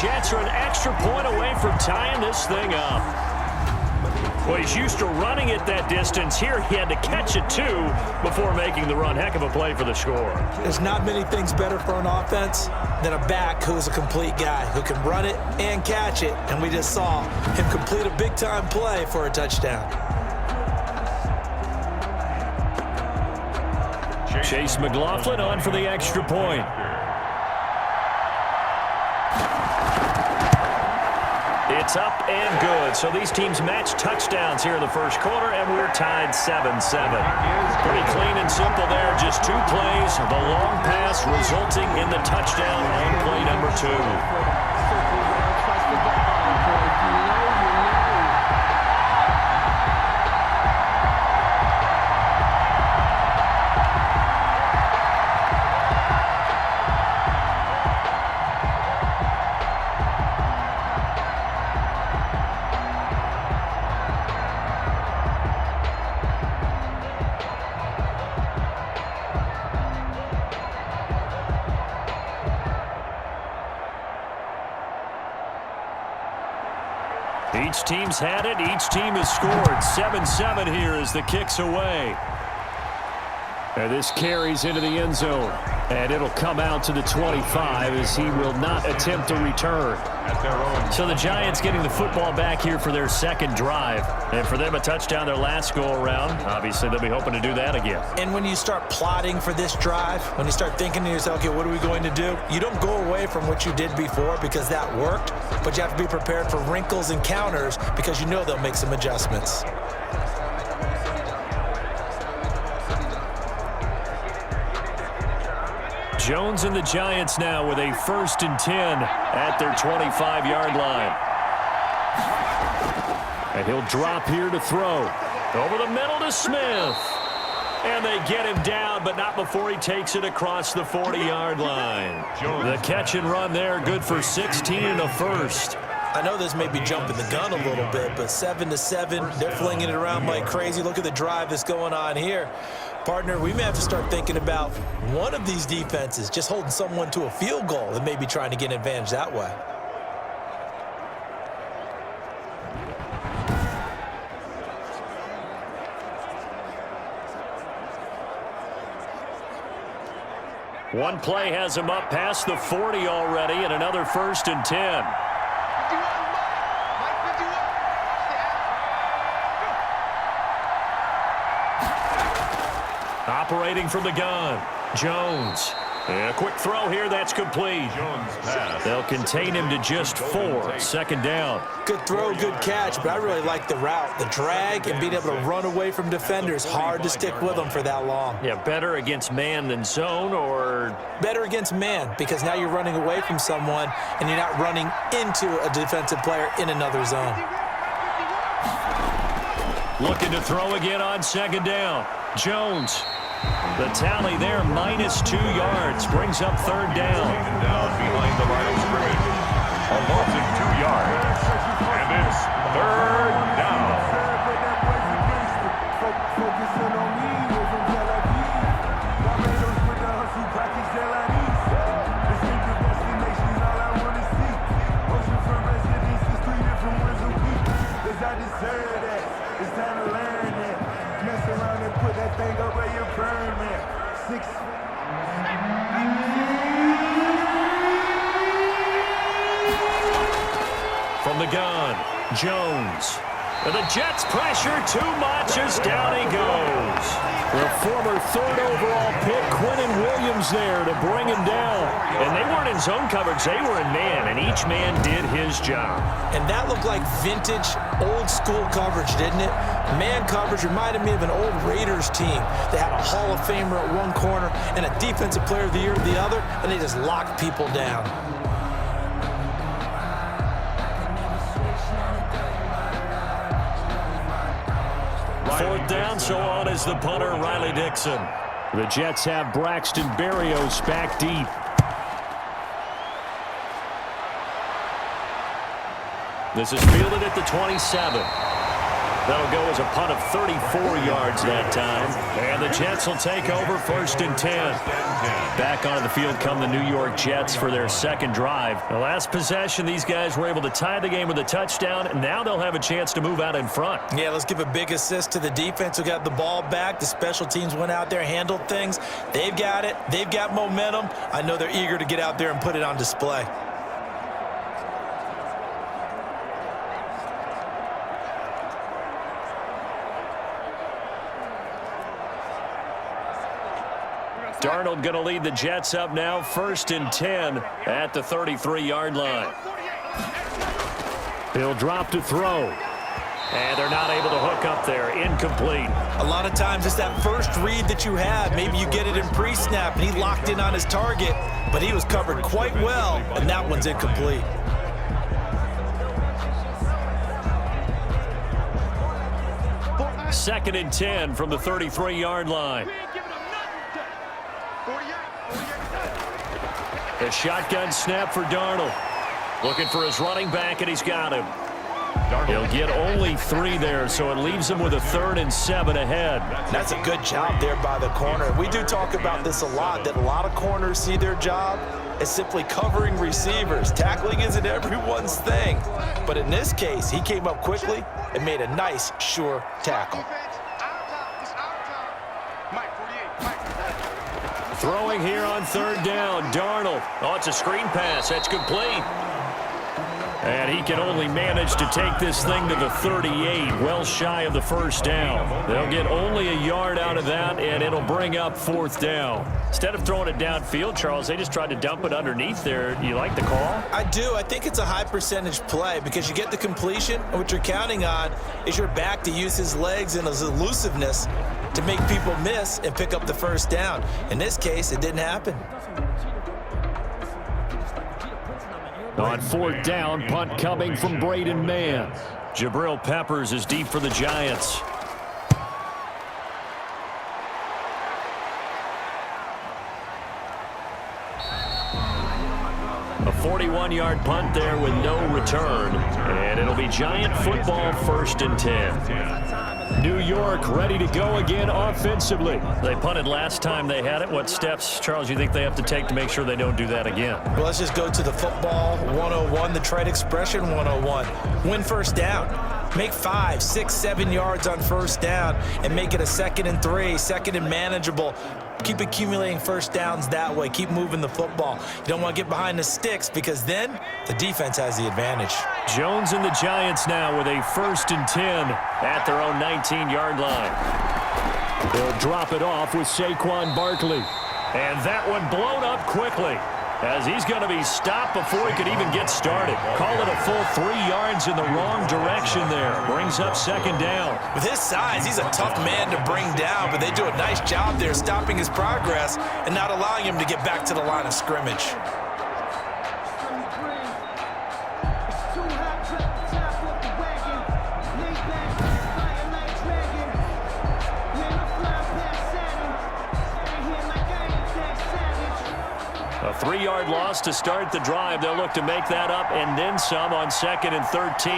Jets are an extra point away from tying this thing up. Well, he's used to running it that distance. Here he had to catch it, too, before making the run. Heck of a play for the score. There's not many things better for an offense than a back who's a complete guy, who can run it and catch it. And we just saw him complete a big-time play for a touchdown. Chase McLaughlin on for the extra point. It's up and good. So these teams match touchdowns here in the first quarter, and we're tied 7-7. Pretty clean and simple there. Just two plays. The long pass resulting in the touchdown on play number 2. Each team's had it. Each team has scored. 7-7 here as the kick's away. And this carries into the end zone. And it'll come out to the 25 as he will not attempt a return. So the Giants getting the football back here for their second drive. And for them, a touchdown their last go-around. Obviously, they'll be hoping to do that again. And when you start plotting for this drive, when you start thinking to yourself, okay, what are we going to do? You don't go away from what you did before because that worked. But you have to be prepared for wrinkles and counters because you know they'll make some adjustments. Jones and the Giants now with a 1st and 10 at their 25-yard line. And he'll drop here to throw. Over the middle to Smith. And they get him down, but not before he takes it across the 40-yard line. The catch and run there, good for 16 and a first. I know this may be jumping the gun a little bit, but 7-7, they're flinging it around like crazy. Look at the drive that's going on here. Partner, we may have to start thinking about one of these defenses just holding someone to a field goal and maybe trying to get an advantage that way. One play has him up past the 40 already, and another 1st and 10. Operating from the gun, Jones. And a quick throw here, that's complete. Jones pass. They'll contain him to just 4. 2nd down. Good throw, good catch, but I really like the route. The drag and being able to run away from defenders. Hard to stick with them for that long. Yeah, better against man than zone, or? Better against man, because now you're running away from someone and you're not running into a defensive player in another zone. Looking to throw again on 2nd down. Jones. The tally there, -2 yards, brings up 3rd down. Down behind the line of scrimmage. A loss of 2 yards. And it's 3rd down. It's time to learn that. Mess around and put that thing up where you burn, man. 6. From the gun, Jones. And the Jets pressure too much as down he goes. The former 3rd overall pick, Quinnen Williams, there to bring him down. And they weren't in zone coverage, they were in man, and each man did his job. And that looked like vintage, old-school coverage, didn't it? Man coverage reminded me of an old Raiders team. They had a Hall of Famer at one corner and a Defensive Player of the Year at the other, and they just locked people down. Fourth down, so on is the punter, Riley Dixon. The Jets have Braxton Berrios back deep. This is fielded at the 27. That'll go as a punt of 34 yards that time. And the Jets will take over 1st and 10. Back onto the field come the New York Jets for their second drive. The last possession, these guys were able to tie the game with a touchdown, and now they'll have a chance to move out in front. Yeah, let's give a big assist to the defense who got the ball back. The special teams went out there, handled things. They've got it. They've got momentum. I know they're eager to get out there and put it on display. Darnold going to lead the Jets up now, 1st and 10 at the 33-yard line. He'll drop to throw. And they're not able to hook up there. Incomplete. A lot of times it's that first read that you have. Maybe you get it in pre-snap, and he locked in on his target, but he was covered quite well, and that one's incomplete. Second and 10 from the 33-yard line. A shotgun snap for Darnold. Looking for his running back, and he's got him. He'll get only 3 there, so it leaves him with a 3rd and 7 ahead. That's a good job there by the corner. We do talk about this a lot, that a lot of corners see their job as simply covering receivers. Tackling isn't everyone's thing. But in this case, he came up quickly and made a nice, sure tackle. Throwing here on 3rd down, Darnold. Oh, it's a screen pass. That's complete. And he can only manage to take this thing to the 38, well shy of the 1st down. They'll get only a yard out of that, and it'll bring up 4th down. Instead of throwing it downfield, Charles, they just tried to dump it underneath there. Do you like the call? I do. I think it's a high-percentage play because you get the completion, and what you're counting on is your back to use his legs and his elusiveness to make people miss and pick up the 1st down. In this case, it didn't happen. On 4th down, punt coming from Braden Mann. Jabril Peppers is deep for the Giants. A 41-yard punt there with no return. And it'll be Giant football, 1st and 10. New York ready to go again offensively. They punted last time they had it. What steps, Charles, you think they have to take to make sure they don't do that again? Well, let's just go to the football 101, the trade expression 101. Win 1st down. Make 5, 6, 7 yards on 1st down and make it a 2nd and 3, 2nd and manageable. Keep accumulating 1st downs that way. Keep moving the football. You don't want to get behind the sticks because then the defense has the advantage. Jones and the Giants now with a 1st and 10 at their own 19-yard line. They'll drop it off with Saquon Barkley. And that one blown up quickly as he's going to be stopped before he could even get started. Call it a full 3 yards in the wrong direction there. Brings up 2nd down. With his size, he's a tough man to bring down, but they do a nice job there stopping his progress and not allowing him to get back to the line of scrimmage. A 3-yard loss to start the drive. They'll look to make that up and then some on 2nd and 13.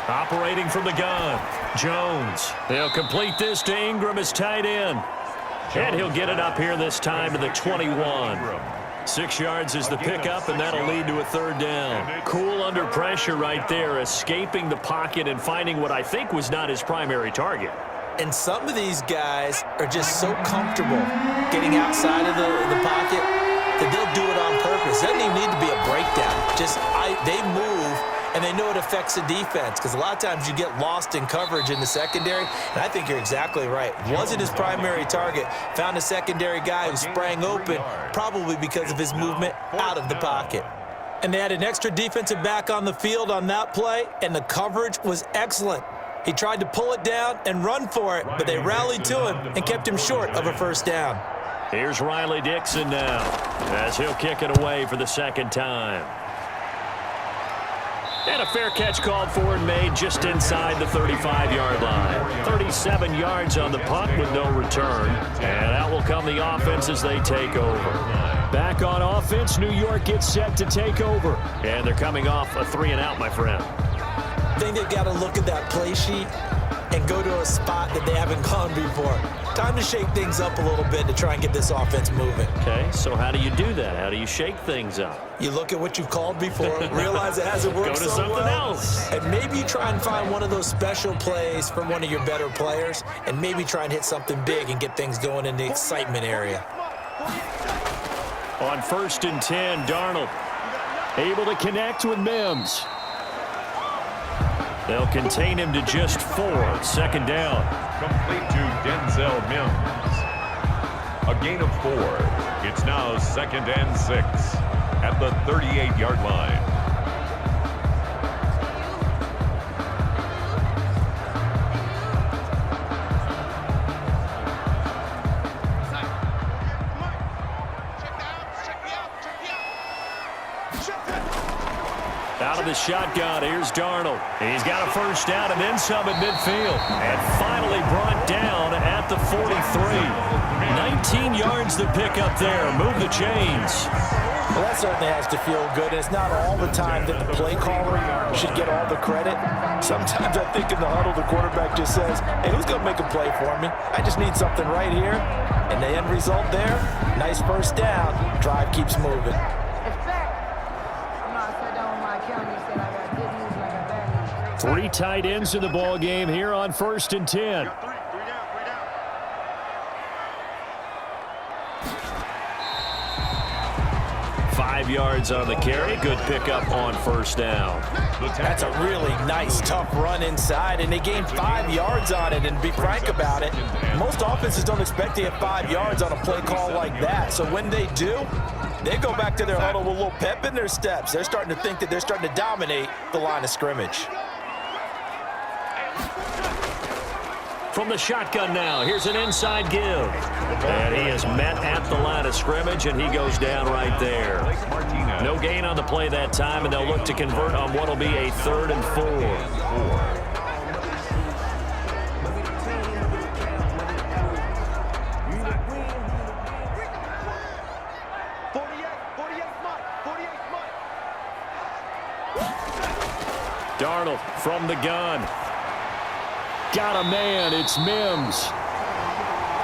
Operating from the gun, Jones. He'll complete this to Ingram as tight end. And he'll get it up here this time to the 21. 6 yards is the pickup, and that'll lead to a 3rd down. Cool under pressure right there, escaping the pocket and finding what I think was not his primary target. And some of these guys are just so comfortable getting outside of the pocket that they'll do it on purpose. It doesn't even need to be a breakdown. They move, and they know it affects the defense because a lot of times you get lost in coverage in the secondary, and I think you're exactly right. Wasn't his primary target. Found a secondary guy who sprang open, probably because of his movement out of the pocket. And they had an extra defensive back on the field on that play, and the coverage was excellent. He tried to pull it down and run for it, but they rallied to him and kept him short of a 1st down. Here's Riley Dixon now as he'll kick it away for the 2nd time. And a fair catch called for and made just inside the 35-yard line. 37 yards on the punt with no return. And out will come the offense as they take over. Back on offense, New York gets set to take over. And they're coming off a 3-and-out, my friend. think they've got to look at that play sheet and go to a spot that they haven't gone before. Time to shake things up a little bit to try and get this offense moving. Okay, so how do you do that? How do you shake things up? You look at what you've called before, realize it hasn't worked Go to so something well, else. and maybe try and find one of those special plays from one of your better players, and maybe try and hit something big and get things going in the excitement area. On 1st and 10, Darnold able to connect with Mims. They'll contain him to just 4. 2nd down. Complete to Denzel Mims. A gain of 4. It's now 2nd and 6 at the 38-yard line. Out of the shotgun, here's Darnold. He's got a 1st down and then some at midfield. And finally brought down at the 43. 19 yards to pick up there. Move the chains. Well, that certainly has to feel good. It's not all the time that the play caller should get all the credit. Sometimes I think in the huddle, the quarterback just says, hey, who's going to make a play for me? I just need something right here. And the end result there, nice 1st down. Drive keeps moving. 3 tight ends in the ball game here on 1st and 10. Five yards on the carry. Good pickup on 1st down. That's a really nice, tough run inside, and they gained 5 yards on it. And be frank about it, most offenses don't expect to get 5 yards on a play call like that. So when they do, they go back to their huddle with a little pep in their steps. They're starting to think that they're starting to dominate the line of scrimmage. From the shotgun now, here's an inside give. And he is met at the line of scrimmage, and he goes down right there. No gain on the play that time, and they'll look to convert on what will be a 3rd and 4. Darnold from the gun. Got a man. It's Mims.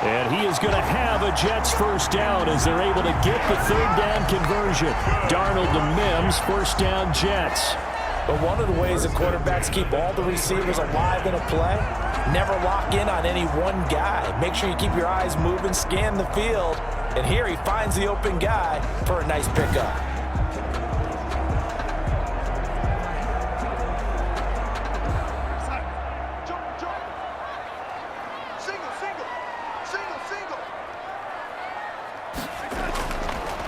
And he is going to have a Jets 1st down as they're able to get the 3rd down conversion. Darnold to Mims, 1st down Jets. But one of the ways that quarterbacks keep all the receivers alive in a play, never lock in on any one guy. Make sure you keep your eyes moving, scan the field. And here he finds the open guy for a nice pickup.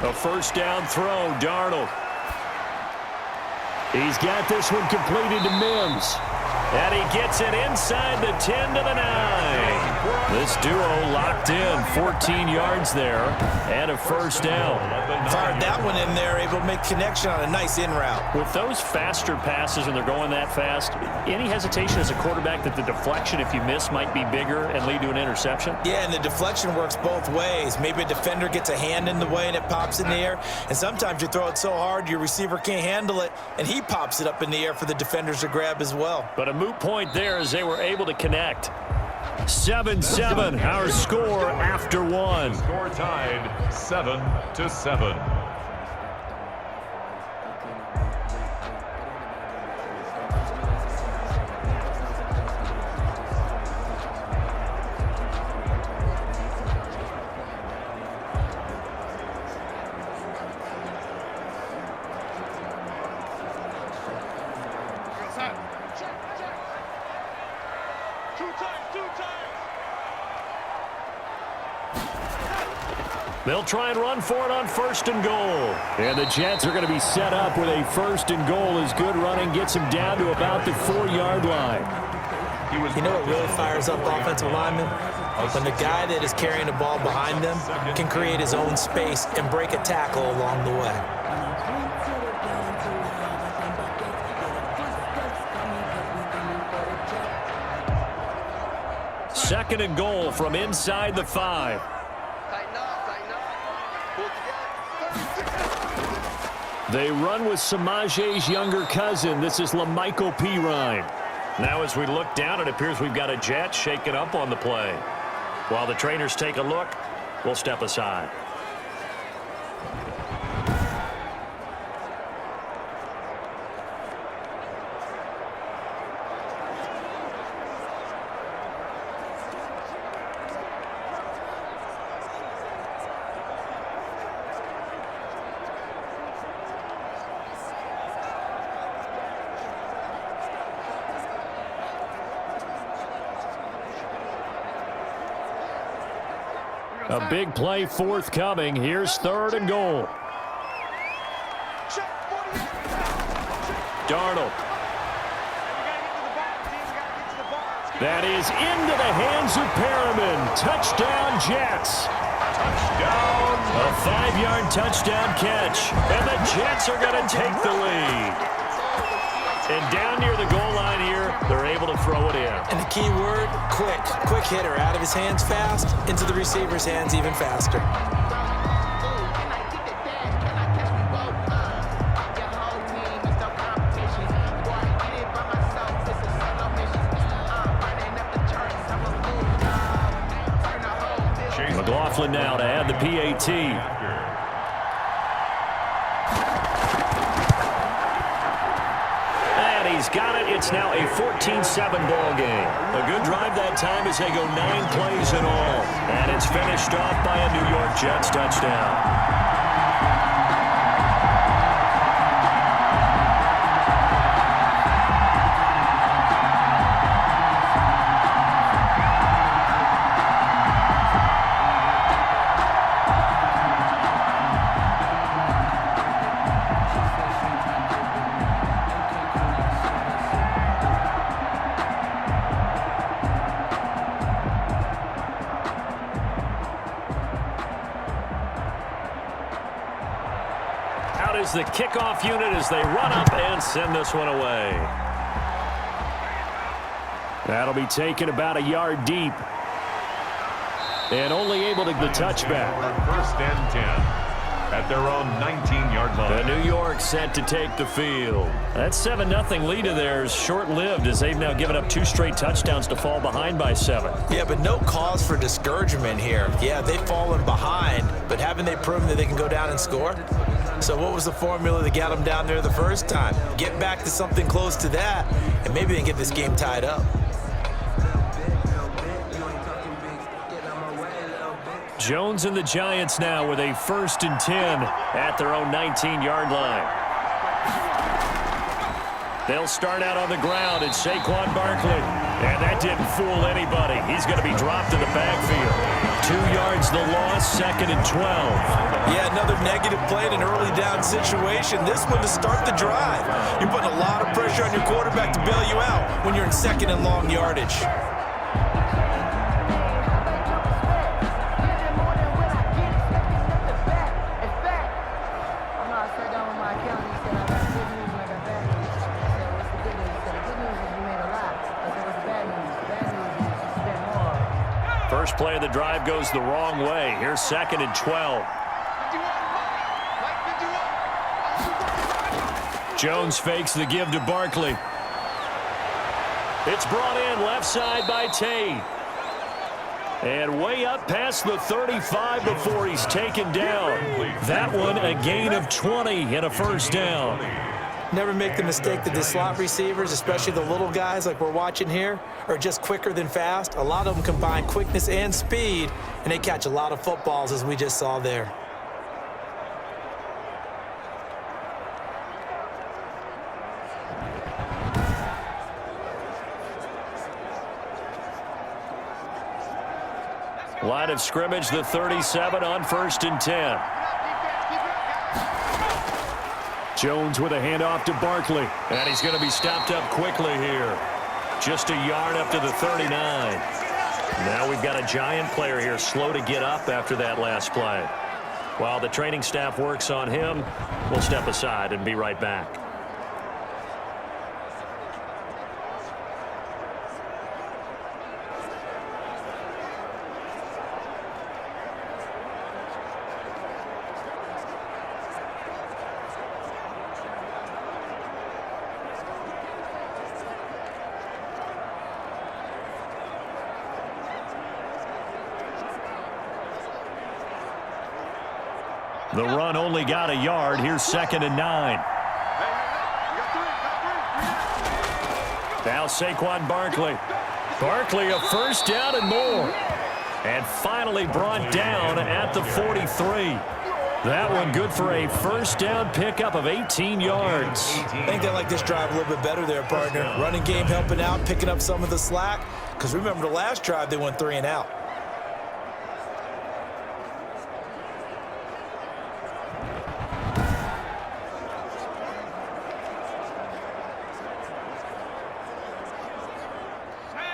A 1st down throw, Darnold. He's got this one completed to Mims. And he gets it inside the 10 to the 9. This duo locked in, 14 yards there, and a 1st down. Fired that one in there, able to make connection on a nice in route. With those faster passes and they're going that fast, any hesitation as a quarterback that the deflection, if you miss, might be bigger and lead to an interception? Yeah, and the deflection works both ways. Maybe a defender gets a hand in the way and it pops in the air. And sometimes you throw it so hard your receiver can't handle it, and he pops it up in the air for the defenders to grab as well. But a moot point there as they were able to connect. 7-7, our score after 1. Score tied 7-7. They'll try and run for it on 1st and goal. And the Jets are going to be set up with a 1st and goal as good running gets him down to about the 4-yard line. You know what really fires up offensive linemen? When the guy that is carrying the ball behind them can create his own space and break a tackle along the way. Second and goal from inside the 5. They run with Samaje's younger cousin. This is Lamichael Pirine. Now as we look down, it appears we've got a jet shaking up on the play. While the trainers take a look, we'll step aside. A big play forthcoming. Here's 3rd and goal. Darnold. That is into the hands of Perriman. Touchdown, Jets. Touchdown. A 5-yard touchdown catch. And the Jets are going to take the lead. And down near the goal line here, they're able to throw it in. And the key word, quick. Quick hitter. Out of his hands fast, into the receiver's hands even faster. McLaughlin now to add the PAT. He's got it. It's now a 14-7 ball game. A good drive that time as they go 9 plays in all. And it's finished off by a New York Jets touchdown. The kickoff unit as they run up and send this one away. That'll be taken about a yard deep. And only able to get the touchback. 1st and 10 at their own 19-yard line. The New York set to take the field. That 7-0 lead of theirs short-lived as they've now given up 2 straight touchdowns to fall behind by 7. Yeah, but no cause for discouragement here. Yeah, they've fallen behind, but haven't they proven that they can go down and score? So what was the formula that got them down there the first time? Get back to something close to that, and maybe they can get this game tied up. Jones and the Giants now with a 1st and 10 at their own 19-yard line. They'll start out on the ground. It's Saquon Barkley. And that didn't fool anybody. He's going to be dropped in the backfield. 2 yards the loss, 2nd and 12. Yeah, another negative play in an early down situation. This one to start the drive. You're putting a lot of pressure on your quarterback to bail you out when you're in 2nd and long yardage. First play of the drive goes the wrong way. Here's 2nd and 12. Jones fakes the give to Barkley. It's brought in left side by Tate. And way up past the 35 before he's taken down. That one a gain of 20 and a 1st down. Never make the mistake that the slot receivers, especially the little guys like we're watching here, are just quicker than fast. A lot of them combine quickness and speed, and they catch a lot of footballs, as we just saw there. Line of scrimmage, the 37 on 1st and 10. Jones with a handoff to Barkley. And he's going to be stopped up quickly here. Just a yard up to the 39. Now we've got a Giant player here slow to get up after that last play. While the training staff works on him, we'll step aside and be right back. The run only got a yard. Here's 2nd and 9. Now Saquon Barkley. Barkley a first down and more. And finally brought down at the 43. That one good for a first down pickup of 18 yards. I think they like this drive a little bit better there, partner. Running game helping out, picking up some of the slack. Because remember the last drive, they went 3 and out.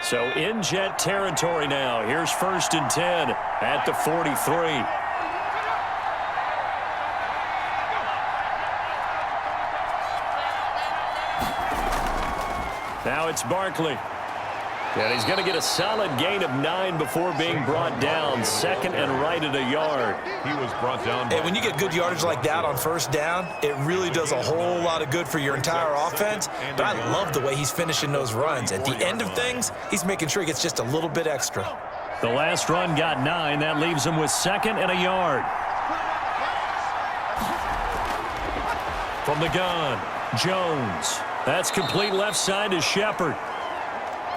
So in Jet territory now. Here's 1st and 10 at the 43. Now it's Barkley. And he's going to get a solid gain of 9 before being brought down. 2nd and right at a yard. He was brought down. And when you get good yardage like that on first down, it really does a whole lot of good for your entire offense. But I love the way he's finishing those runs. At the end of things, he's making sure he gets just a little bit extra. The last run got 9. That leaves him with 2nd and a yard. From the gun, Jones. That's complete left side to Shepard.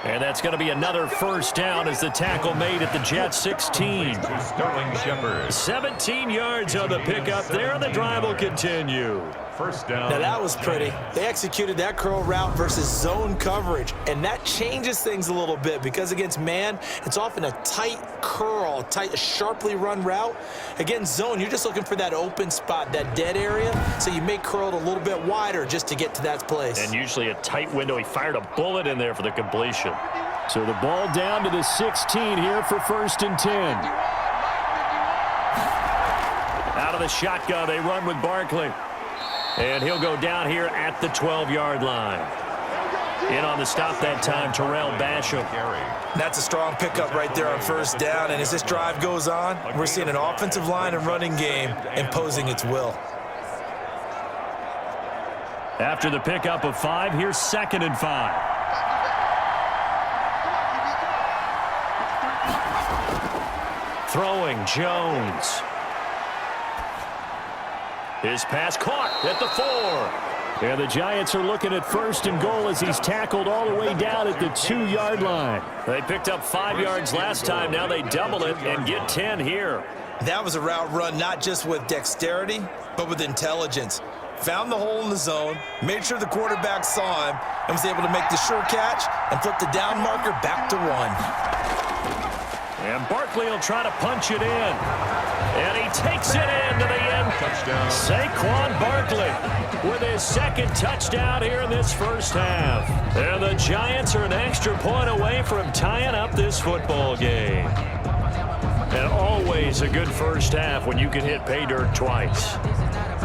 And that's going to be another first down as the tackle made at the Jet 16. Sterling Shepard. 17 yards on the pickup there. The drive will continue. First down. Now that was pretty. They executed that curl route versus zone coverage, and that changes things a little bit because against man, it's often a tight curl, tight, sharply run route. Against zone, you're just looking for that open spot, that dead area, so you make curl a little bit wider just to get to that place. And usually a tight window. He fired a bullet in there for the completion. So the ball down to the 16 here for 1st and 10. Out of the shotgun, they run with Barkley. And he'll go down here at the 12-yard line. In on the stop that time, Terrell Basham. That's a strong pickup right there on first down. And as this drive goes on, we're seeing an offensive line and running game imposing its will. After the pickup of 5, here's 2nd and 5. Throwing, Jones. His pass caught at the 4. And the Giants are looking at 1st and goal as he's tackled all the way down at the 2-yard line. They picked up 5 yards last time. Now they double it and get 10 here. That was a route run not just with dexterity, but with intelligence. Found the hole in the zone, made sure the quarterback saw him, and was able to make the sure catch and flip the down marker back to 1. And Barkley will try to punch it in. And he takes it into the end. Touchdown. Saquon Barkley with his 2nd touchdown here in this first half. And the Giants are an extra point away from tying up this football game. And always a good first half when you can hit pay dirt twice.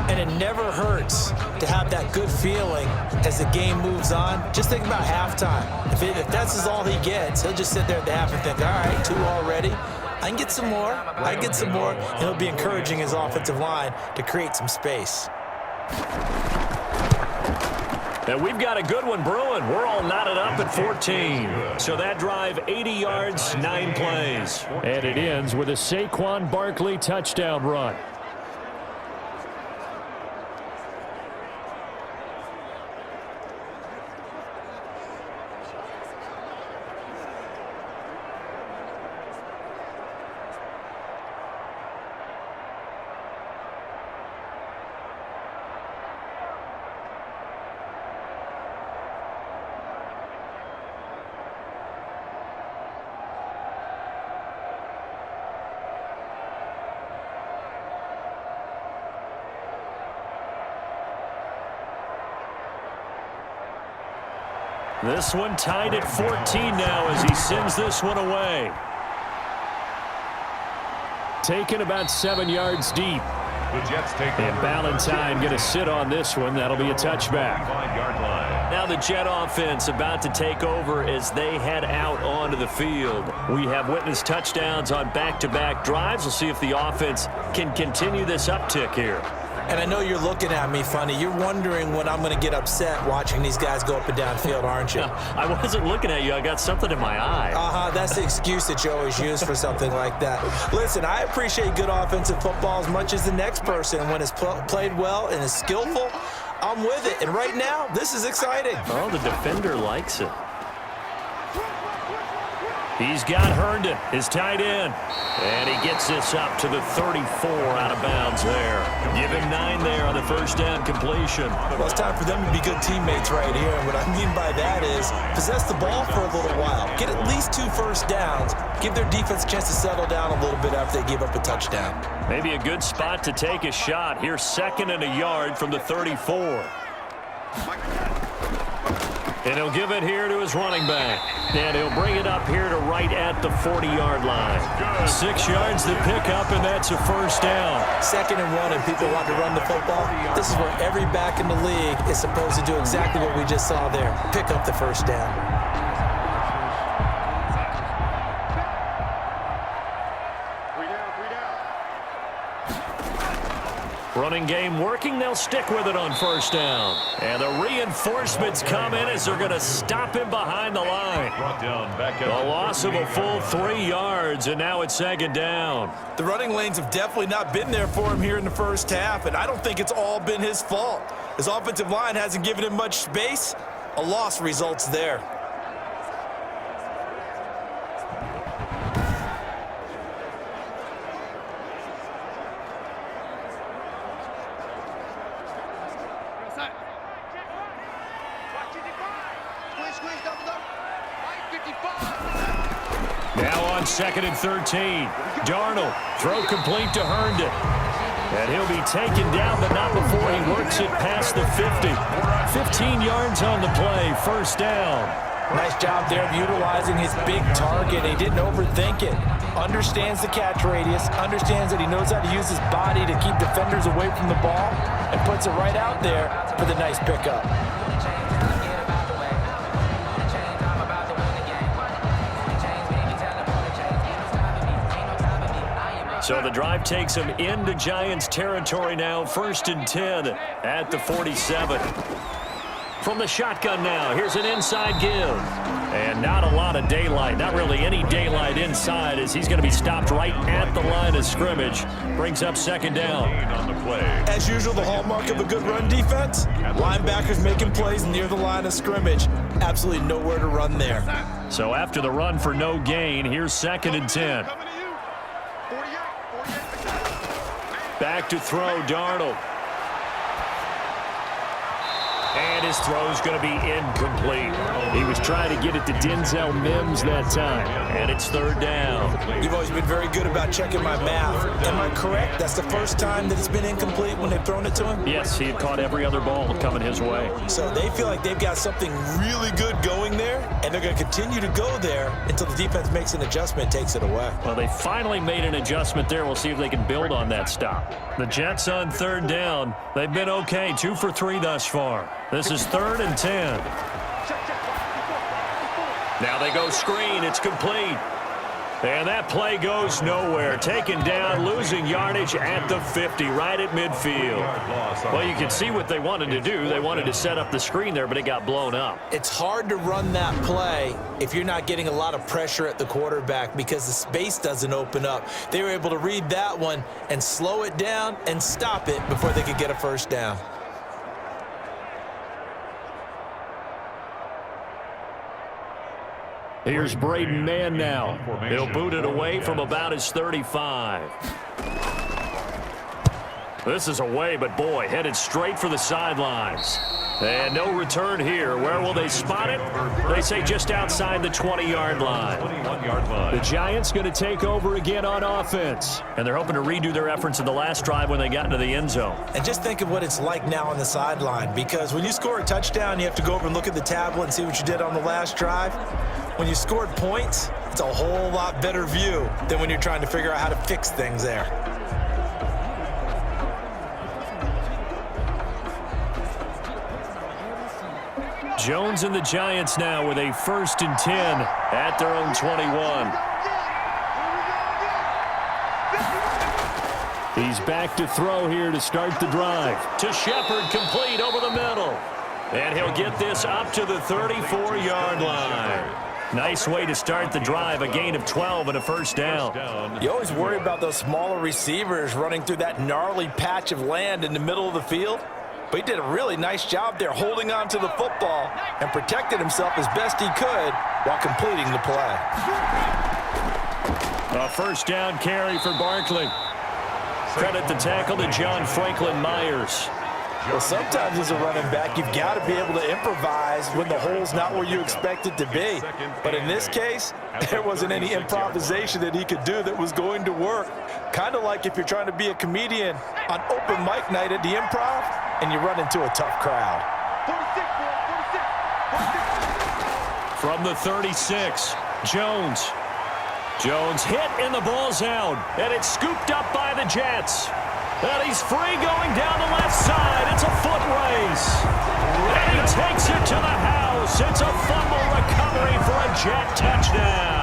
And it never hurts to have that good feeling as the game moves on. Just think about halftime. If that's all he gets, he'll just sit there at the half and think, all right, 2 already. I can get some more. I can get some more. And he'll be encouraging his offensive line to create some space. And we've got a good one brewing. We're all knotted up at 14. So that drive, 80 yards, 9 plays. And it ends with a Saquon Barkley touchdown run. This one tied at 14 now as he sends this one away. Taken about 7 yards deep. The Jets take And Ballantyne going to sit on this one. That'll be a touchback. 5-yard line. Now the Jet offense about to take over as they head out onto the field. We have witnessed touchdowns on back-to-back drives. We'll see if the offense can continue this uptick here. And I know you're looking at me funny. You're wondering when I'm going to get upset watching these guys go up and down field, aren't you? I wasn't looking at you. I got something in my eye. That's the excuse that you always use for something like that. Listen, I appreciate good offensive football as much as the next person. When it's played well and is skillful, I'm with it. And right now, this is exciting. Oh, the defender likes it. He's got Herndon, his tight end. And he gets this up to the 34 out of bounds there. Give him 9 there on the first down completion. Well, it's time for them to be good teammates right here. And what I mean by that is possess the ball for a little while. Get at least 2 first downs. Give their defense a chance to settle down a little bit after they give up a touchdown. Maybe a good spot to take a shot. Here's 2nd and a yard from the 34. And he'll give it here to his running back. And he'll bring it up here to right at the 40-yard line. 6 yards to pick up, and that's a first down. 2nd and 1, and people want to run the football. This is where every back in the league is supposed to do exactly what we just saw there. Pick up the first down. Running game working. They'll stick with it on first down. And the reinforcements come in as they're going to stop him behind the line. A loss of a full 3 yards, and now it's 2nd down. The running lanes have definitely not been there for him here in the first half, and I don't think it's all been his fault. His offensive line hasn't given him much space. A loss results there. Now on 2nd and 13. Darnold, throw complete to Herndon. And he'll be taken down, but not before he works it past the 50. 15 yards on the play, first down. Nice job there of utilizing his big target. He didn't overthink it. Understands the catch radius, understands that he knows how to use his body to keep defenders away from the ball, and puts it right out there for the nice pickup. So the drive takes him into Giants territory now, 1st and 10 at the 47. From the shotgun now, here's an inside give. And not a lot of daylight, not really any daylight inside as he's going to be stopped right at the line of scrimmage. Brings up 2nd down. As usual, the hallmark of a good run defense, linebackers making plays near the line of scrimmage. Absolutely nowhere to run there. So after the run for no gain, here's 2nd and 10. Back to throw, Darnold. And his throw's going to be incomplete. He was trying to get it to Denzel Mims that time, and it's 3rd down. You've always been very good about checking my math. Am I correct? That's the first time that it's been incomplete when they've thrown it to him? Yes, he had caught every other ball coming his way. So they feel like they've got something really good going there, and they're going to continue to go there until the defense makes an adjustment, takes it away. Well, they finally made an adjustment there. We'll see if they can build on that stop. The Jets on 3rd down. They've been okay, 2 for 3 thus far. This is 3rd and 10. Now they go screen. It's complete. And that play goes nowhere. Taken down, losing yardage at the 50, right at midfield. Well, you can see what they wanted to do. They wanted to set up the screen there, but it got blown up. It's hard to run that play if you're not getting a lot of pressure at the quarterback because the space doesn't open up. They were able to read that one and slow it down and stop it before they could get a first down. Here's Braden Mann now. He'll boot it away from about his 35. This is away, but boy, headed straight for the sidelines. And no return here. Where will they spot it? They say just outside the 20-yard line. The Giants going to take over again on offense. And they're hoping to redo their efforts in the last drive when they got into the end zone. And just think of what it's like now on the sideline, because when you score a touchdown, you have to go over and look at the tablet and see what you did on the last drive. When you scored points, it's a whole lot better view than when you're trying to figure out how to fix things there. Jones and the Giants now with a 1st and 10 at their own 21. He's back to throw here to start the drive. To Shepard, complete over the middle. And he'll get this up to the 34-yard line. Nice way to start the drive, a gain of 12 and a 1st down. You always worry about those smaller receivers running through that gnarly patch of land in the middle of the field. But he did a really nice job there holding on to the football and protected himself as best he could while completing the play. A 1st down carry for Barkley. Credit the tackle to John Franklin Myers. Well, sometimes as a running back, you've got to be able to improvise when the hole's not where you expect it to be. But in this case, there wasn't any improvisation that he could do that was going to work. Kind of like if you're trying to be a comedian on open mic night at the Improv and you run into a tough crowd. From the 36, Jones. Jones hit and the ball's out. And it's scooped up by the Jets. And he's free going down the left side. It's a foot race. And he takes it to the house. It's a fumble recovery for a Jet touchdown.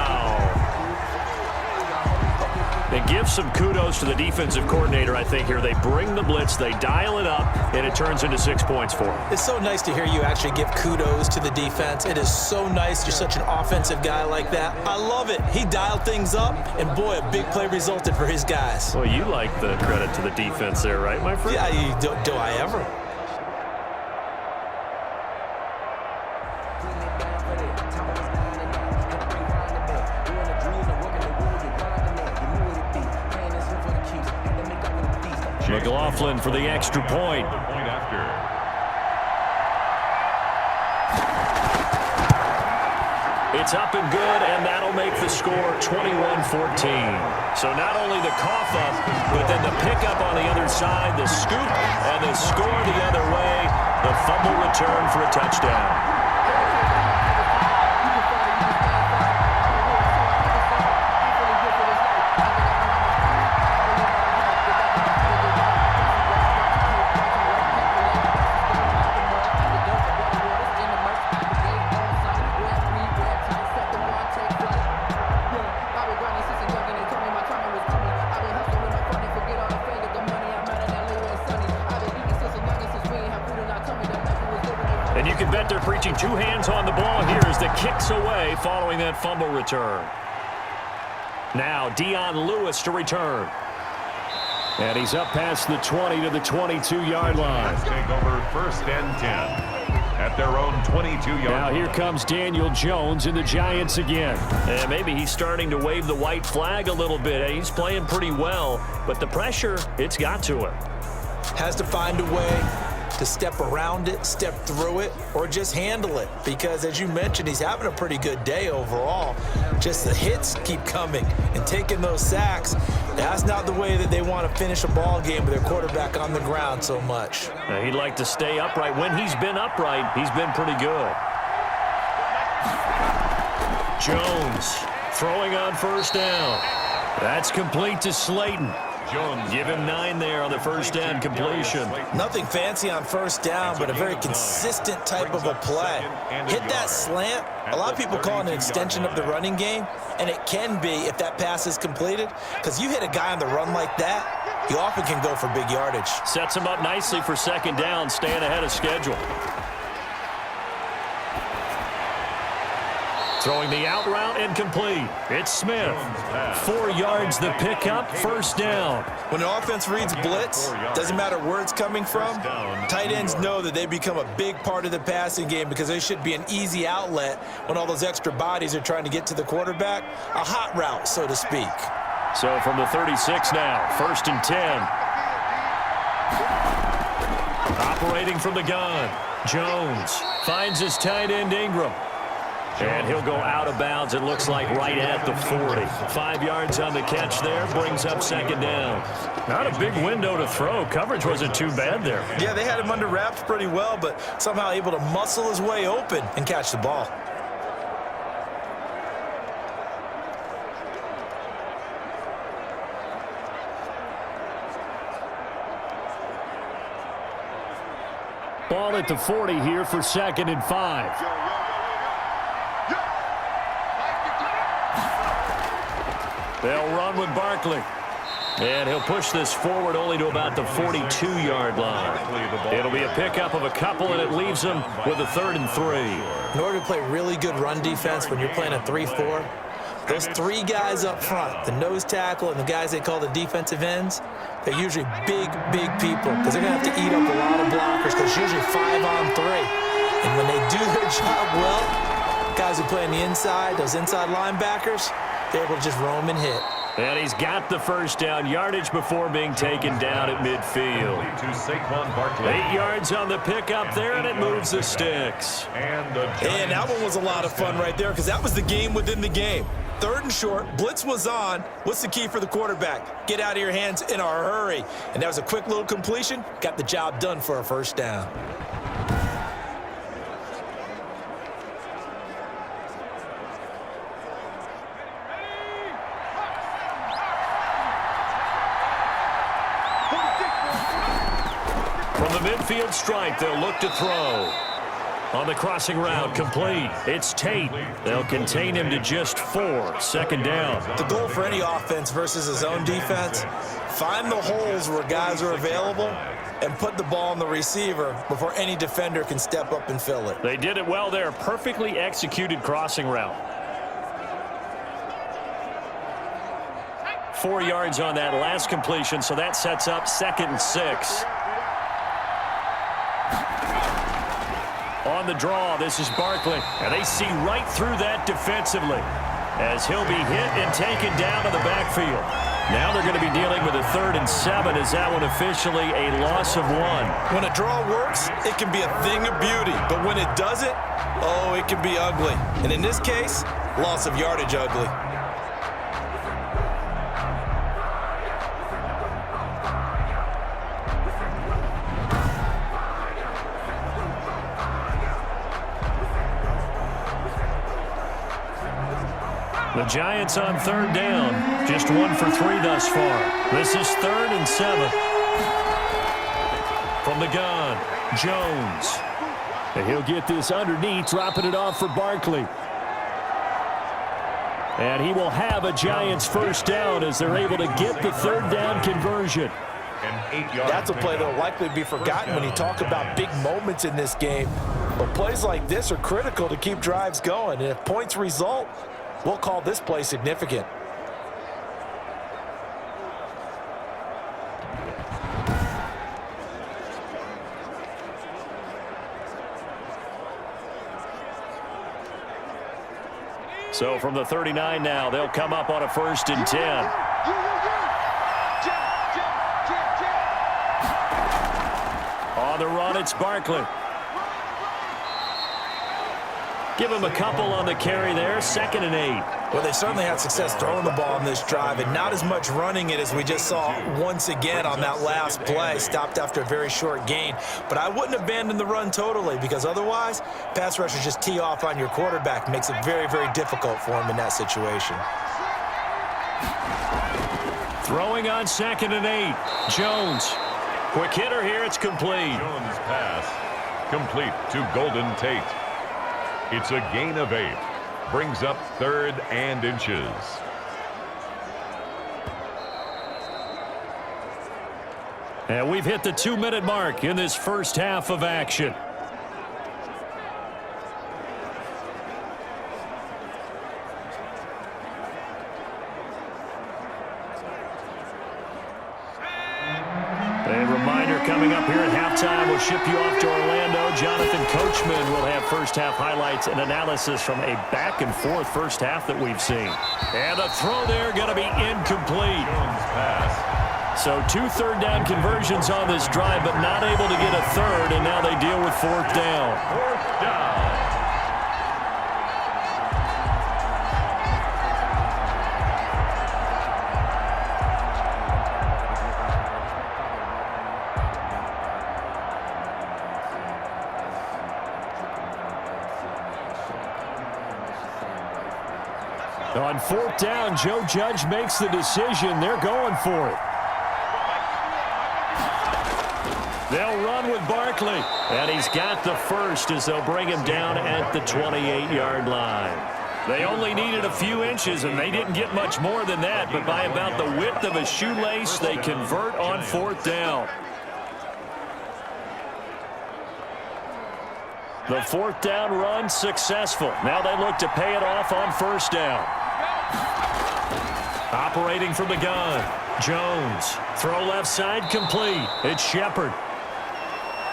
It gives some kudos to the defensive coordinator, I think, here. They bring the blitz, they dial it up, and it turns into 6 points for them. It's so nice to hear you actually give kudos to the defense. It is so nice. You're such an offensive guy like that. I love it. He dialed things up, and boy, a big play resulted for his guys. Well, you like the credit to the defense there, right, my friend? Yeah, do I ever? McLaughlin for the extra point. It's up and good, and that'll make the score 21-14. So not only the cough up, but then the pickup on the other side, the scoop, and the score the other way, the fumble return for a touchdown. And you can bet they're preaching 2 hands on the ball here as the kick's away following that fumble return. Now Dion Lewis to return. And he's up past the 20 to the 22-yard line. Take over 1st and 10 at their own 22-yard line. Now here comes Daniel Jones and the Giants again. And maybe he's starting to wave the white flag a little bit. He's playing pretty well, but the pressure, it's got to him. Has to find a way to step around it, step through it, or just handle it. Because as you mentioned, he's having a pretty good day overall. Just the hits keep coming and taking those sacks. That's not the way that they want to finish a ball game with their quarterback on the ground so much. He'd like to stay upright. When he's been upright, he's been pretty good. Jones throwing on 1st down. That's complete to Slayton. Jones Give him 9 there on the 1st down completion. Nothing fancy on 1st down, but a very consistent type of a play. Hit that slant. A lot of people call it an extension of the running game, and it can be if that pass is completed, because you hit a guy on the run like that, he often can go for big yardage. Sets him up nicely for 2nd down, staying ahead of schedule. Throwing the out route and complete. It's Smith. 4 yards the pickup, 1st down. When an offense reads blitz, doesn't matter where it's coming from, tight ends know that they become a big part of the passing game because they should be an easy outlet when all those extra bodies are trying to get to the quarterback. A hot route, so to speak. So from the 36 now, 1st and 10. Operating from the gun. Jones finds his tight end Ingram. And he'll go out of bounds, it looks like, right at the 40. 5 yards on the catch there, brings up 2nd down. Not a big window to throw. Coverage wasn't too bad there. Yeah, they had him under wraps pretty well, but somehow able to muscle his way open and catch the ball. Ball at the 40 here for 2nd and 5. They'll run with Barkley. And he'll push this forward only to about the 42-yard line. It'll be a pickup of a couple, and it leaves them with a 3rd and 3. In order to play really good run defense when you're playing a 3-4, those 3 guys up front, the nose tackle and the guys they call the defensive ends, they're usually big, big people because they're going to have to eat up a lot of blockers because it's usually 5 on 3. And when they do their job well, guys who play on the inside, those inside linebackers, they're able to just roam and hit. And he's got the first down yardage before being taken down at midfield. To Saquon Barkley. 8 yards on the pickup there, and it moves the sticks. And that one was a lot of fun right there because that was the game within the game. 3rd and short, blitz was on. What's the key for the quarterback? Get out of your hands in a hurry. And that was a quick little completion. Got the job done for a first down. From the midfield stripe, they'll look to throw. On the crossing route, complete. It's Tate. They'll contain him to just 4. 2nd down. The goal for any offense versus a zone defense, find the holes where guys are available and put the ball on the receiver before any defender can step up and fill it. They did it well there. Perfectly executed crossing route. 4 yards on that last completion, so that sets up 2nd and 6. On the draw, this is Barkley, and they see right through that defensively as he'll be hit and taken down to the backfield. Now they're going to be dealing with a 3rd and 7. Is that one officially a loss of 1? When a draw works, it can be a thing of beauty, but when it doesn't, oh, it can be ugly. And in this case, loss of yardage ugly. The Giants on 3rd down. Just 1 for 3 thus far. This is 3rd and 7. From the gun, Jones. And he'll get this underneath, dropping it off for Barkley. And he will have a Giants first down as they're able to get the 3rd down conversion. That's a play that will likely be forgotten when you talk about big moments in this game. But plays like this are critical to keep drives going. And if points result, we'll call this play significant. So from the 39 now, they'll come up on a 1st and 10. On the run, it's Barkley. Give him a couple on the carry there. 2nd and 8. Well, they certainly had success throwing the ball on this drive and not as much running it as we just saw once again on that last play. Stopped after a very short gain. But I wouldn't abandon the run totally because otherwise, pass rushers just tee off on your quarterback. Makes it very, very difficult for him in that situation. Throwing on 2nd and 8. Jones. Quick hitter here. It's complete. Jones pass. Complete to Golden Tate. It's a gain of 8. Brings up 3rd and inches. And we've hit the 2-minute mark in this first half of action. A reminder coming up here at halftime, we'll ship you off to Orlando. Jonathan Coachman will have first half highlights and analysis from a back-and-forth first half that we've seen. And the throw there going to be incomplete. So 2 third down conversions on this drive, but not able to get a 3rd, and now they deal with 4th down. 4th down. On 4th down, Joe Judge makes the decision. They're going for it. They'll run with Barkley. And he's got the first as they'll bring him down at the 28-yard line. They only needed a few inches, and they didn't get much more than that. But by about the width of a shoelace, they convert on 4th down. The 4th down run successful. Now they look to pay it off on 1st down. Operating from the gun. Jones. Throw left side complete. It's Shepard.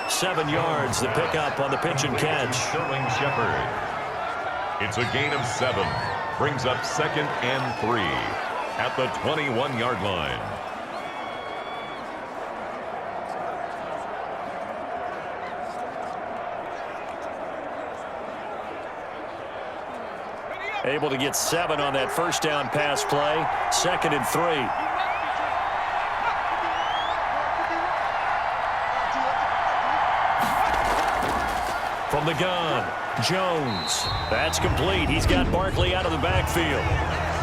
7 yards, the pickup on the pitch and catch. Sterling Shepard. It's a gain of 7. Brings up 2nd and 3 at the 21-yard line. Able to get 7 on that 1st down pass play. 2nd and 3. From the gun, Jones. That's complete. He's got Barkley out of the backfield.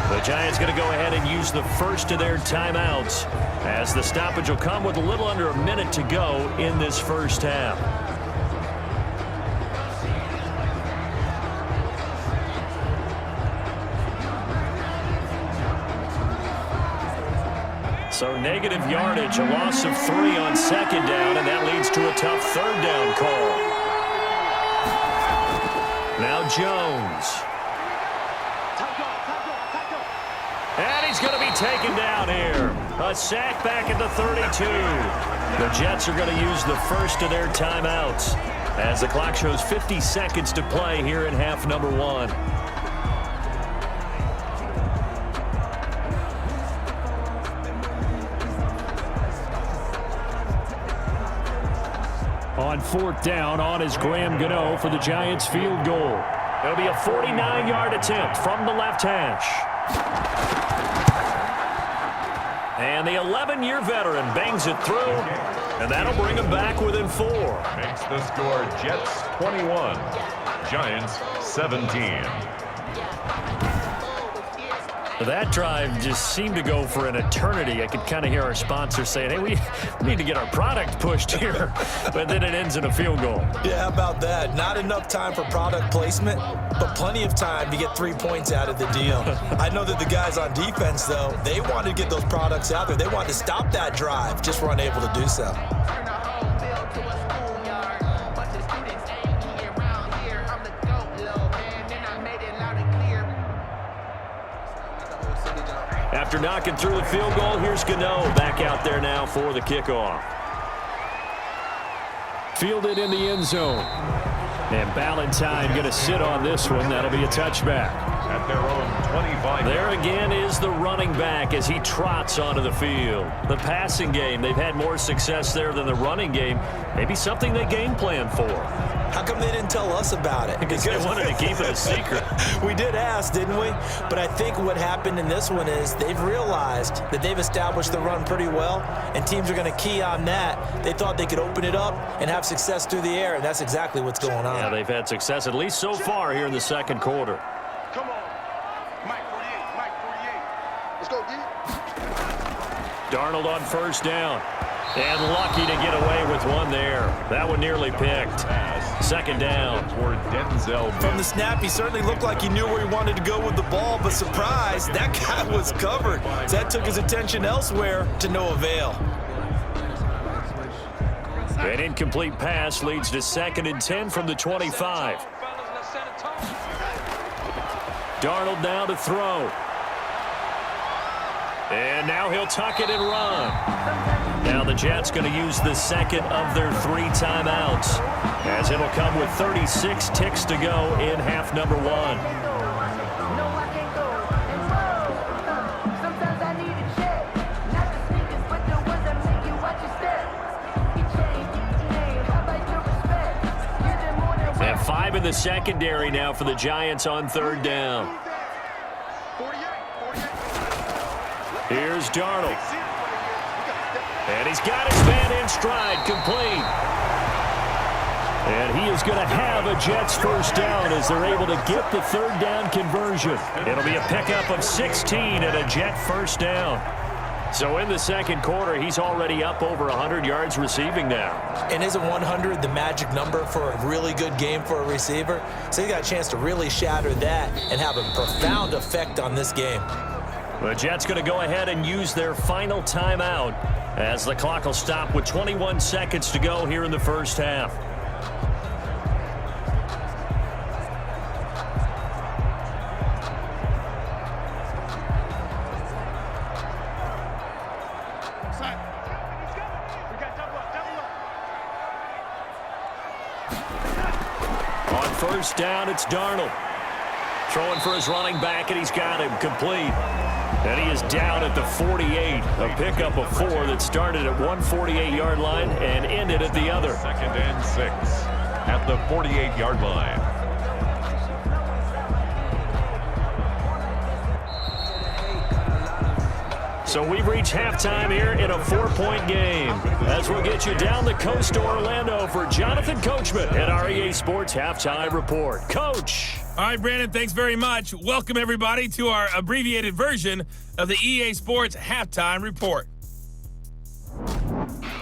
The Giants going to go ahead and use the first of their timeouts as the stoppage will come with a little under a minute to go in this first half. So negative yardage, a loss of 3 on 2nd down, and that leads to a tough 3rd down call. Now Jones. And he's going to be taken down here. A sack back at the 32. The Jets are going to use the first of their timeouts as the clock shows 50 seconds to play here in half number 1. On 4th down, on is Graham Gano for the Giants field goal. It'll be a 49-yard attempt from the left hash. And the 11-year veteran bangs it through, and that'll bring him back within 4. Makes the score Jets 21, Giants 17. That drive just seemed to go for an eternity. I could kind of hear our sponsor saying, hey, we need to get our product pushed here. But then it ends in a field goal. Yeah, how about that? Not enough time for product placement, but plenty of time to get 3 points out of the deal. I know that the guys on defense, though, they wanted to get those products out there. They wanted to stop that drive, just were unable to do so. After knocking through the field goal, here's Gano back out there now for the kickoff. Fielded in the end zone. And Ballantyne going to sit on this one. That'll be a touchback. At their own 25. There again is the running back as he trots onto the field. The passing game, they've had more success there than the running game. Maybe something they game plan for. How come they didn't tell us about it? Because they wanted to keep it a secret. We did ask, didn't we? But I think what happened in this one is they've realized that they've established the run pretty well, and teams are going to key on that. They thought they could open it up and have success through the air, and that's exactly what's going on. Yeah, they've had success, at least so far here in the second quarter. Come on. Mike 48. Let's go, D. Darnold on 1st down. And lucky to get away with one there. That one nearly picked. 2nd down. For Denzel. From the snap, he certainly looked like he knew where he wanted to go with the ball, but surprise, that guy was covered. So that took his attention elsewhere to no avail. An incomplete pass leads to 2nd and 10 from the 25. Darnold now to throw. And now he'll tuck it and run. Now the Jets going to use the second of their 3 timeouts, as it'll come with 36 ticks to go in half number 1. And 5 in the secondary now for the Giants on 3rd down. Here's Darnold. And he's got his man in stride, complete. And he is going to have a Jets 1st down as they're able to get the 3rd down conversion. It'll be a pickup of 16 and a Jet 1st down. So in the second quarter, he's already up over 100 yards receiving now. And isn't 100 the magic number for a really good game for a receiver? So he got a chance to really shatter that and have a profound effect on this game. The Jets going to go ahead and use their final timeout as the clock will stop with 21 seconds to go here in the first half. On first down, it's Darnold. Throwing for his running back, and he's got him complete. And he is down at the 48. A pickup of 4 that started at 148-yard line and ended at the other. Second and 6 at the 48-yard line. So we've reached halftime here in a 4-point game. As we'll get you down the coast to Orlando for Jonathan Coachman at our EA Sports Halftime Report. Coach. All right, Brandon, thanks very much. Welcome, everybody, to our abbreviated version of the EA Sports Halftime Report.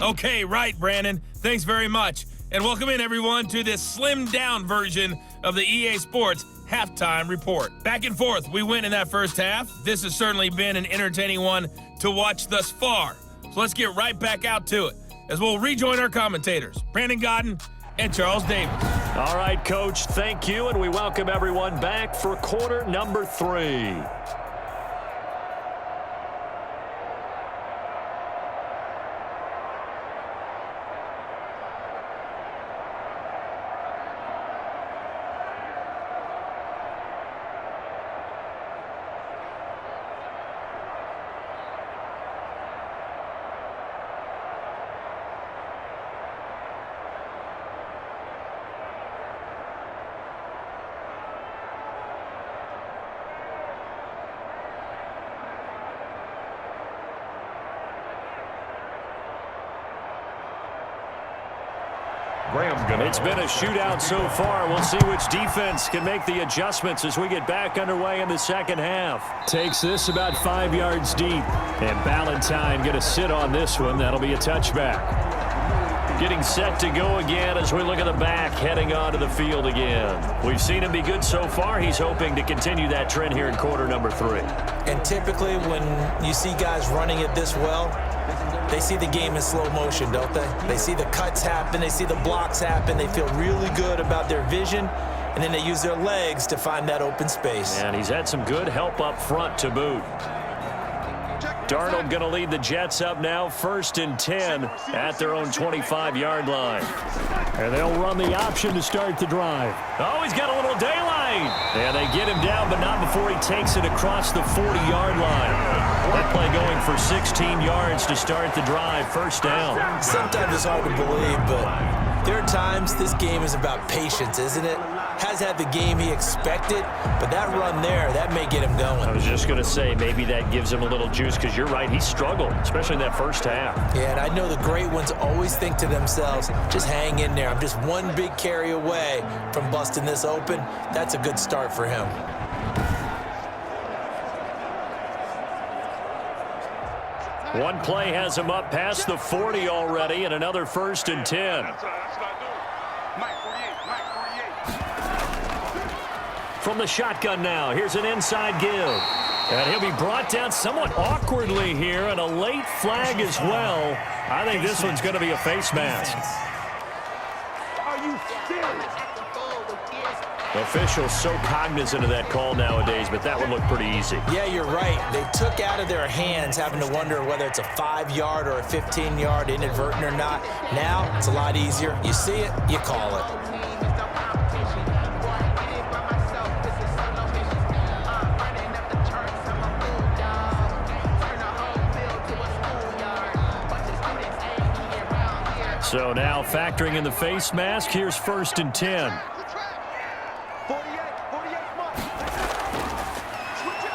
Okay, right, Brandon. Thanks very much. And welcome in, everyone, to this slimmed-down version of the EA Sports Halftime Report. Back and forth, we win in that first half. This has certainly been an entertaining one to watch thus far. So let's get right back out to it as we'll rejoin our commentators, Brandon Godden and Charles Davis. All right, Coach, thank you, and we welcome everyone back for quarter number 3. It's been a shootout so far. We'll see which defense can make the adjustments as we get back underway in the second half. Takes this about 5 yards deep. And Ballantyne going to sit on this one. That'll be a touchback. Getting set to go again as we look at the back, heading onto the field again. We've seen him be good so far. He's hoping to continue that trend here in quarter number 3. And typically when you see guys running it this well, they see the game in slow motion, don't they? They see the cuts happen, they see the blocks happen, they feel really good about their vision, and then they use their legs to find that open space. And he's had some good help up front to boot. Darnold going to lead the Jets up now, 1st and 10 at their own 25-yard line. And they'll run the option to start the drive. Oh, he's got a little daylight. And they get him down, but not before he takes it across the 40-yard line. That play going for 16 yards to start the drive, 1st down. Sometimes it's hard to believe, but there are times this game is about patience, isn't it? Has had the game he expected, but that run there, that may get him going. I was just going to say, maybe that gives him a little juice, because you're right, he struggled, especially in that first half. Yeah, and I know the great ones always think to themselves, just hang in there. I'm just one big carry away from busting this open. That's a good start for him. One play has him up past the 40 already, and another 1st and 10. From the shotgun now, here's an inside give. And he'll be brought down somewhat awkwardly here, and a late flag as well. I think this one's going to be a face mask. Are you serious? Officials so cognizant of that call nowadays, but that would look pretty easy. Yeah, you're right. They took out of their hands having to wonder whether it's a 5-yard or a 15-yard inadvertent or not. Now, it's a lot easier. You see it, you call it. So now factoring in the face mask, here's 1st and 10.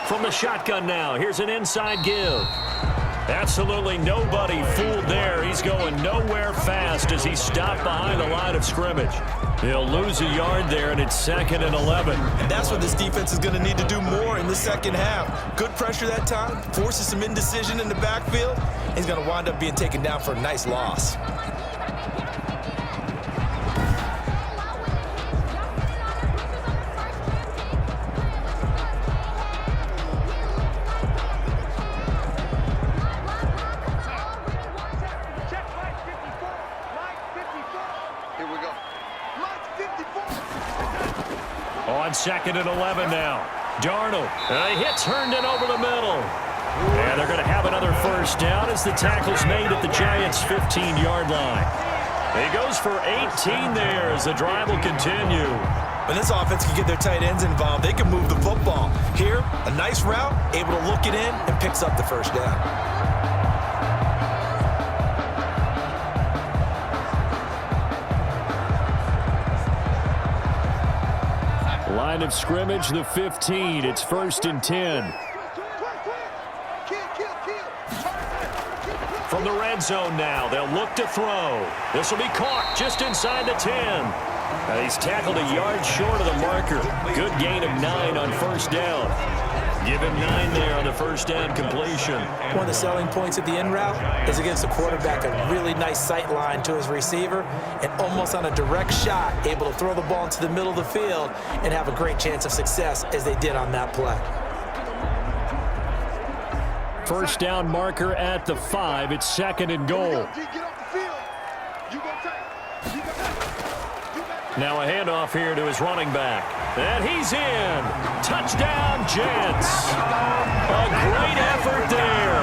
From the shotgun now, here's an inside give. Absolutely nobody fooled there. He's going nowhere fast as he's stopped behind the line of scrimmage. He'll lose a yard there, and it's 2nd and 11. And that's what this defense is going to need to do more in the second half. Good pressure that time, forces some indecision in the backfield. He's going to wind up being taken down for a nice loss. On 2nd and 11 now. Darnold. A hit turned in over the middle. And they're going to have another first down as the tackle's made at the Giants' 15-yard line. He goes for 18 there as the drive will continue. When this offense can get their tight ends involved, they can move the football. Here, a nice route, able to look it in, and picks up the first down. Line of scrimmage, the 15. It's 1st and 10. From the red zone now, they'll look to throw. This will be caught just inside the 10. He's tackled a yard short of the marker. Good gain of 9 on first down. Give him 9 there on the first down completion. One of the selling points at the end route is against the quarterback, a really nice sight line to his receiver, and almost on a direct shot, able to throw the ball into the middle of the field and have a great chance of success as they did on that play. First down marker at the 5. It's 2nd and goal. Now a handoff here to his running back. And he's in. Touchdown, Jets. A great effort there.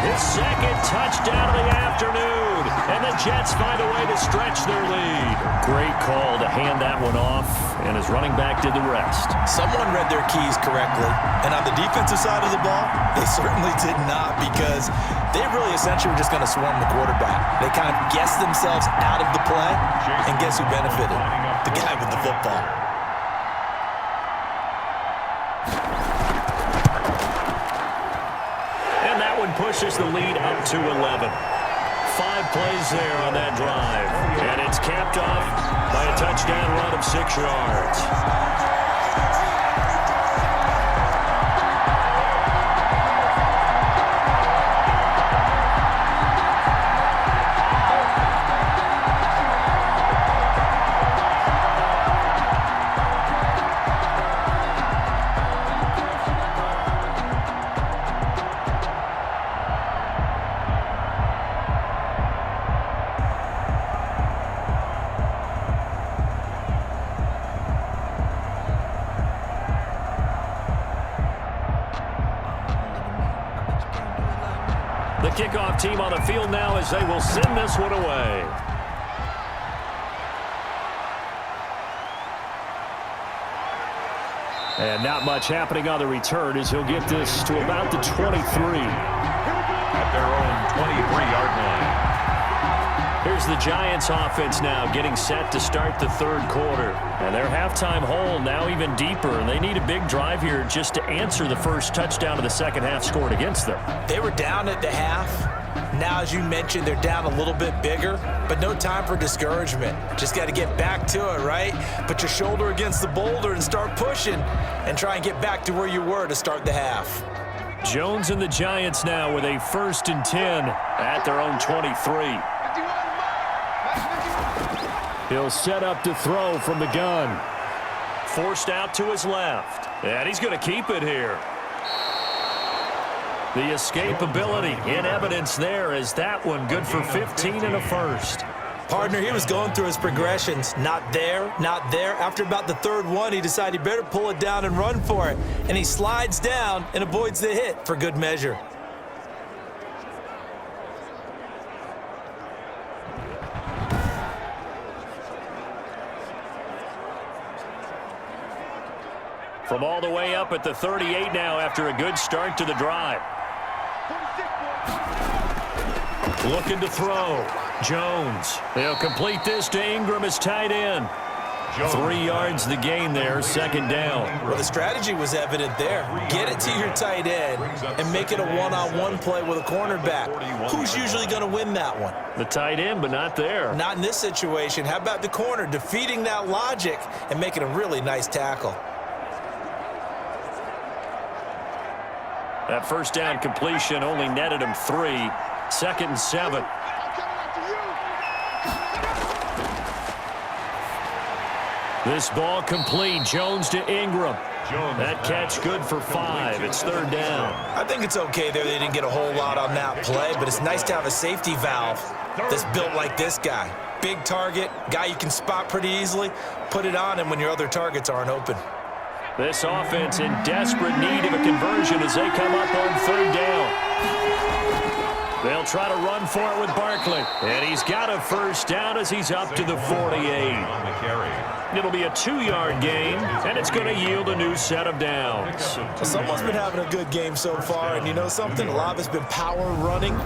His 2nd touchdown of the afternoon. And the Jets find a way to stretch their lead. Great call to hand that one off. And his running back did the rest. Someone read their keys correctly. And on the defensive side of the ball, they certainly did not, because they really essentially were just going to swarm the quarterback. They kind of guessed themselves out of the play. And guess who benefited? The guy with the football. And that one pushes the lead up to 11. 5 plays there on that drive. And it's capped off by a touchdown run of 6 yards. The kickoff team on the field now as they will send this one away. And not much happening on the return as he'll get this to about the 23. At their own 23-yard line. Here's the Giants offense now getting set to start the 3rd quarter. And their halftime hole now even deeper. And they need a big drive here just to answer the first touchdown of the second half scored against them. They were down at the half. Now, as you mentioned, they're down a little bit bigger, but no time for discouragement. Just got to get back to it, right? Put your shoulder against the boulder and start pushing and try and get back to where you were to start the half. Jones and the Giants now with a 1st and 10 at their own 23. He'll set up to throw from the gun. Forced out to his left. And he's going to keep it here. The escapability in evidence there as that one good for 15 and a first. Partner, he was going through his progressions. Not there, not there. After about the 3rd one, he decided he better pull it down and run for it. And he slides down and avoids the hit for good measure. From all the way up at the 38 now after a good start to the drive. Looking to throw. Jones. They'll complete this to Ingram as tight end. Jones. 3 yards the gain there, second down. Well, the strategy was evident there. Get it to your tight end and make it a one-on-one play with a cornerback. Who's usually going to win that one? The tight end, but not there. Not in this situation. How about the corner defeating that logic and making a really nice tackle? That first down completion only netted him 3. Second and 7. This ball complete. Jones to Ingram. That catch good for 5. It's third down. I think it's okay there. They didn't get a whole lot on that play, but it's nice to have a safety valve that's built like this guy. Big target, guy you can spot pretty easily. Put it on him when your other targets aren't open. This offense in desperate need of a conversion as they come up on third down. They'll try to run for it with Barkley. And he's got a first down as he's up to the 48. It'll be a 2-yard gain, and it's going to yield a new set of downs. Someone's been having a good game so far, and you know something? A lot of it's been power running.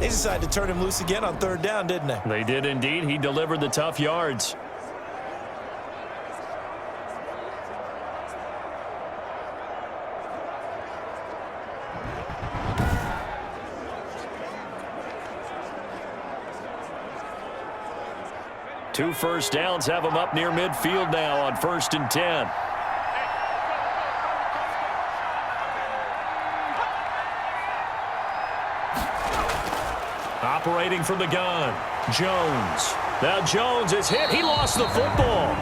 They decided to turn him loose again on third down, didn't they? They did indeed. He delivered the tough yards. Two first downs have him up near midfield now on 1st and 10. Operating from the gun, Jones. Now Jones is hit. He lost the football.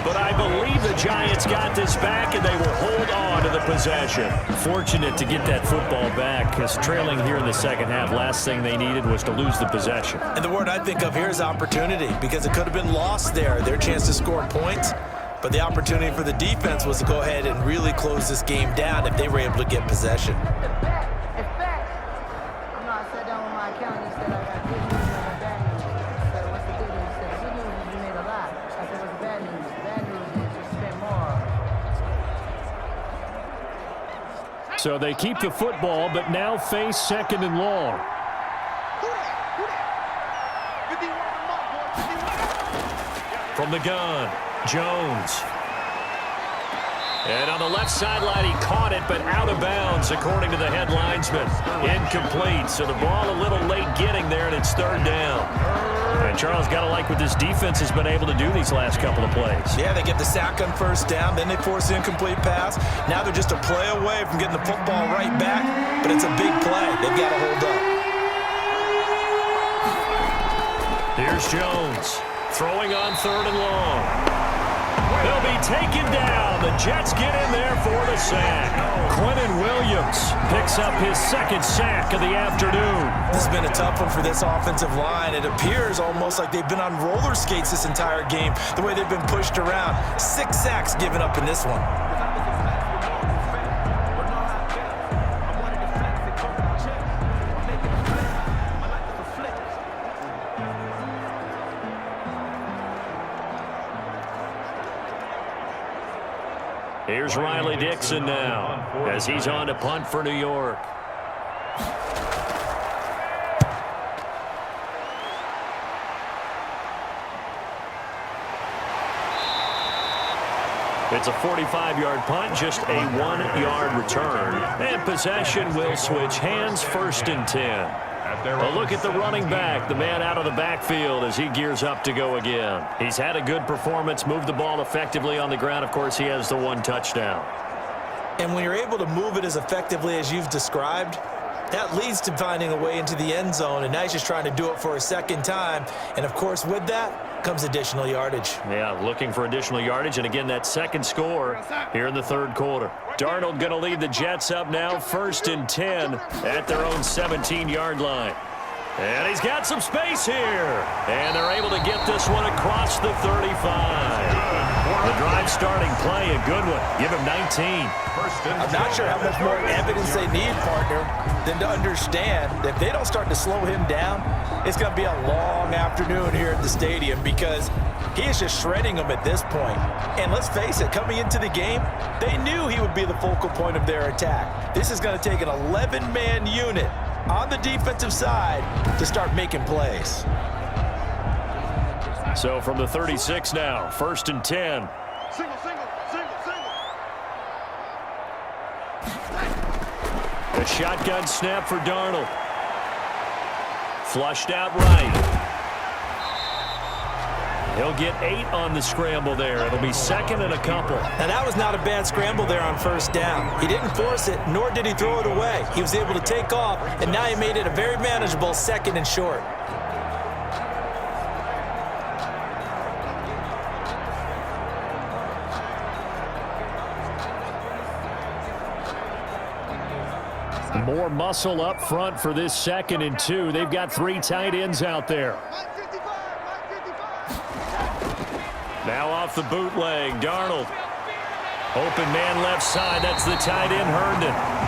But I believe the Giants got this back, and they will hold on to the possession. Fortunate to get that football back, because trailing here in the second half, last thing they needed was to lose the possession. And the word I think of here is opportunity, because it could have been lost there, their chance to score points. But the opportunity for the defense was to go ahead and really close this game down if they were able to get possession. So they keep the football, but now face second and long. From the gun, Jones. And on the left sideline, he caught it, but out of bounds, according to the head linesman. Incomplete, so the ball a little late getting there, and it's third down. And Charles, got to like what this defense has been able to do these last couple of plays. Yeah, they get the sack on first down, then they force the incomplete pass. Now they're just a play away from getting the football right back, but it's a big play. They've got to hold up. Here's Jones, throwing on third and long. They'll be taken down. The Jets get in there for the sack. Quentin Williams picks up his second sack of the afternoon. This has been a tough one for this offensive line. It appears almost like they've been on roller skates this entire game, the way they've been pushed around. 6 sacks given up in this one. Here's Riley Dixon now as he's on to punt for New York. It's a 45-yard punt, just a 1-yard return. And possession will switch hands, 1st and 10. A look at the running back, the man out of the backfield as he gears up to go again. He's had a good performance, moved the ball effectively on the ground. Of course, he has the 1 touchdown. And when you're able to move it as effectively as you've described, that leads to finding a way into the end zone, and now he's just trying to do it for a second time. And, of course, with that comes additional yardage. Yeah, looking for additional yardage, and again, that second score here in the third quarter. Darnold going to lead the Jets up now, 1st and 10 at their own 17-yard line. And he's got some space here. And they're able to get this one across the 35. The drive starting play, a good one. Give him 19. I'm not sure how much more evidence they need, partner, than to understand that if they don't start to slow him down, it's going to be a long afternoon here at the stadium, because he is just shredding them at this point. And let's face it, coming into the game, they knew he would be the focal point of their attack. This is going to take an 11-man unit on the defensive side to start making plays. So from the 36 now, 1st and 10. Single, single, single, single. A shotgun snap for Darnold. Flushed out right. He'll get 8 on the scramble there. It'll be 2nd and a couple. Now, that was not a bad scramble there on 1st down. He didn't force it, nor did he throw it away. He was able to take off, and now he made it a very manageable 2nd and short. More muscle up front for this 2nd and 2. They've got 3 tight ends out there. Now off the bootleg, Darnold. Open man left side. That's the tight end, Herndon.